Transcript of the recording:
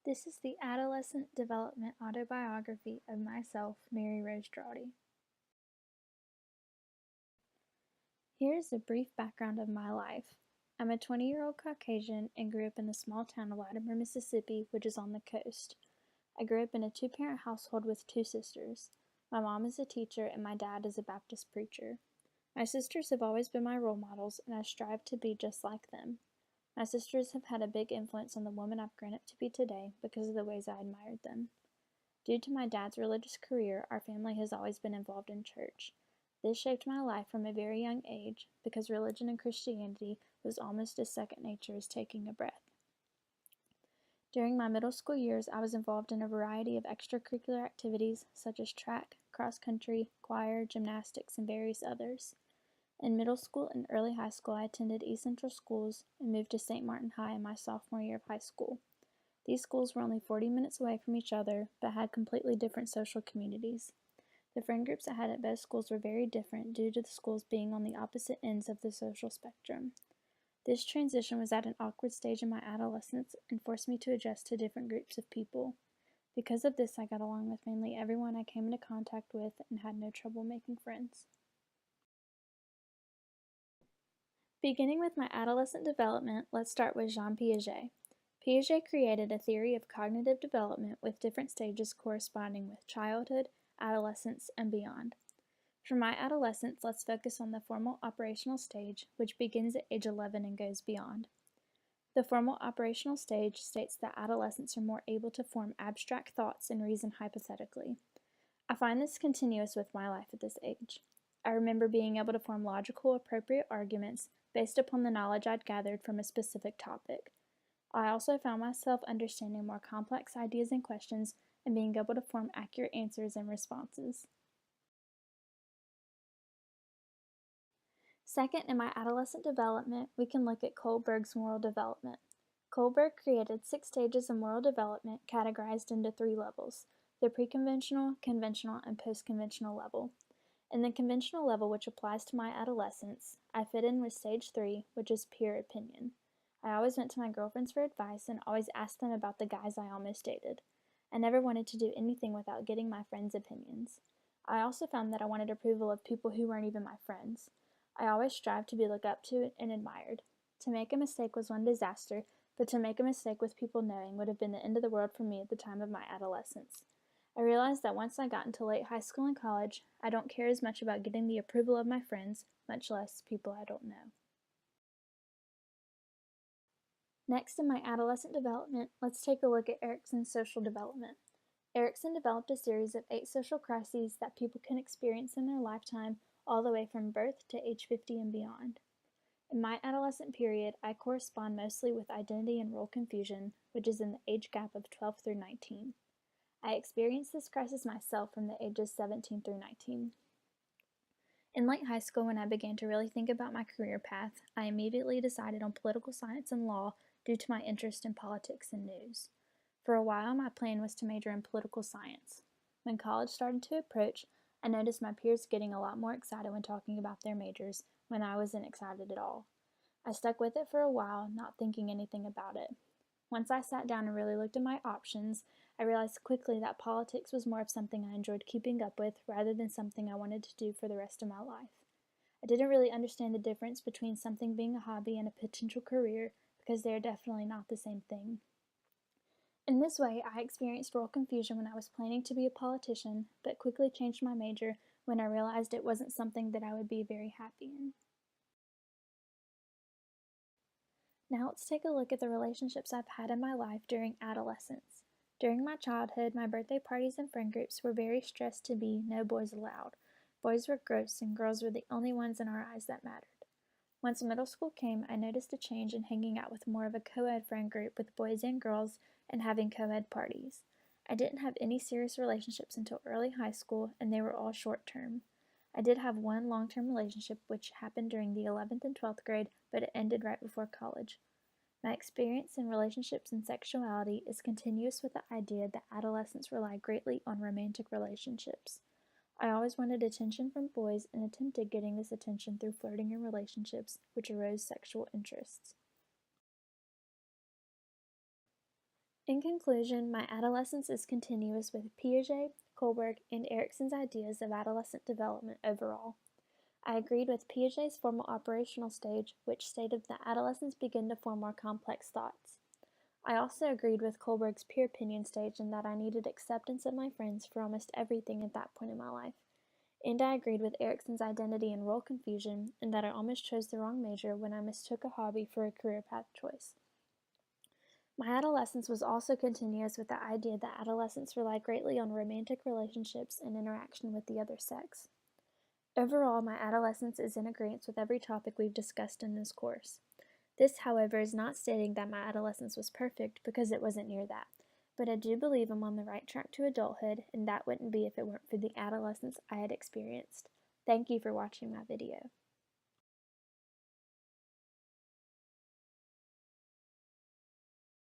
This is the Adolescent Development Autobiography of myself, Mary Rose Drawdy. Here is a brief background of my life. I'm a 20-year-old Caucasian and grew up in the small town of Latimer, Mississippi, which is on the coast. I grew up in a two-parent household with two sisters. My mom is a teacher and my dad is a Baptist preacher. My sisters have always been my role models, and I strive to be just like them. My sisters have had a big influence on the woman I've grown up to be today because of the ways I admired them. Due to my dad's religious career, our family has always been involved in church. This shaped my life from a very young age because religion and Christianity was almost as second nature as taking a breath. During my middle school years, I was involved in a variety of extracurricular activities such as track, cross country, choir, gymnastics, and various others. In middle school and early high school, I attended East Central schools and moved to St. Martin High in my sophomore year of high school. These schools were only 40 minutes away from each other, but had completely different social communities. The friend groups I had at both schools were very different due to the schools being on the opposite ends of the social spectrum. This transition was at an awkward stage in my adolescence and forced me to adjust to different groups of people. Because of this, I got along with mainly everyone I came into contact with and had no trouble making friends. Beginning with my adolescent development, let's start with Jean Piaget. Piaget created a theory of cognitive development with different stages corresponding with childhood, adolescence, and beyond. For my adolescence, let's focus on the formal operational stage, which begins at age 11 and goes beyond. The formal operational stage states that adolescents are more able to form abstract thoughts and reason hypothetically. I find this continuous with my life at this age. I remember being able to form logical, appropriate arguments based upon the knowledge I'd gathered from a specific topic. I also found myself understanding more complex ideas and questions and being able to form accurate answers and responses. Second, in my adolescent development, we can look at Kohlberg's moral development. Kohlberg created 6 stages of moral development categorized into 3 levels: the pre-conventional, conventional, and post-conventional level. In the conventional level, which applies to my adolescence, I fit in with stage 3, which is peer opinion. I always went to my girlfriends for advice and always asked them about the guys I almost dated. I never wanted to do anything without getting my friends' opinions. I also found that I wanted approval of people who weren't even my friends. I always strived to be looked up to and admired. To make a mistake was one disaster, but to make a mistake with people knowing would have been the end of the world for me at the time of my adolescence. I realized that once I got into late high school and college, I don't care as much about getting the approval of my friends, much less people I don't know. Next, in my adolescent development, let's take a look at Erikson's social development. Erikson developed a series of 8 social crises that people can experience in their lifetime, all the way from birth to age 50 and beyond. In my adolescent period, I correspond mostly with identity and role confusion, which is in the age gap of 12 through 19. I experienced this crisis myself from the ages 17 through 19. In late high school, when I began to really think about my career path, I immediately decided on political science and law due to my interest in politics and news. For a while, my plan was to major in political science. When college started to approach, I noticed my peers getting a lot more excited when talking about their majors when I wasn't excited at all. I stuck with it for a while, not thinking anything about it. Once I sat down and really looked at my options, I realized quickly that politics was more of something I enjoyed keeping up with rather than something I wanted to do for the rest of my life. I didn't really understand the difference between something being a hobby and a potential career because they are definitely not the same thing. In this way, I experienced role confusion when I was planning to be a politician, but quickly changed my major when I realized it wasn't something that I would be very happy in. Now let's take a look at the relationships I've had in my life during adolescence. During my childhood, my birthday parties and friend groups were very stressed to be no boys allowed. Boys were gross and girls were the only ones in our eyes that mattered. Once middle school came, I noticed a change in hanging out with more of a co-ed friend group with boys and girls and having co-ed parties. I didn't have any serious relationships until early high school, and they were all short-term. I did have one long-term relationship which happened during the 11th and 12th grade, but it ended right before college. My experience in relationships and sexuality is continuous with the idea that adolescents rely greatly on romantic relationships. I always wanted attention from boys and attempted getting this attention through flirting and relationships, which arose sexual interests. In conclusion, my adolescence is continuous with Piaget, Kohlberg, and Erikson's ideas of adolescent development overall. I agreed with Piaget's formal operational stage, which stated that adolescents begin to form more complex thoughts. I also agreed with Kohlberg's peer opinion stage in that I needed acceptance of my friends for almost everything at that point in my life. And I agreed with Erikson's identity and role confusion in that I almost chose the wrong major when I mistook a hobby for a career path choice. My adolescence was also continuous with the idea that adolescents rely greatly on romantic relationships and interaction with the other sex. Overall, my adolescence is in agreement with every topic we've discussed in this course. This, however, is not stating that my adolescence was perfect, because it wasn't near that, but I do believe I'm on the right track to adulthood, and that wouldn't be if it weren't for the adolescence I had experienced. Thank you for watching my video.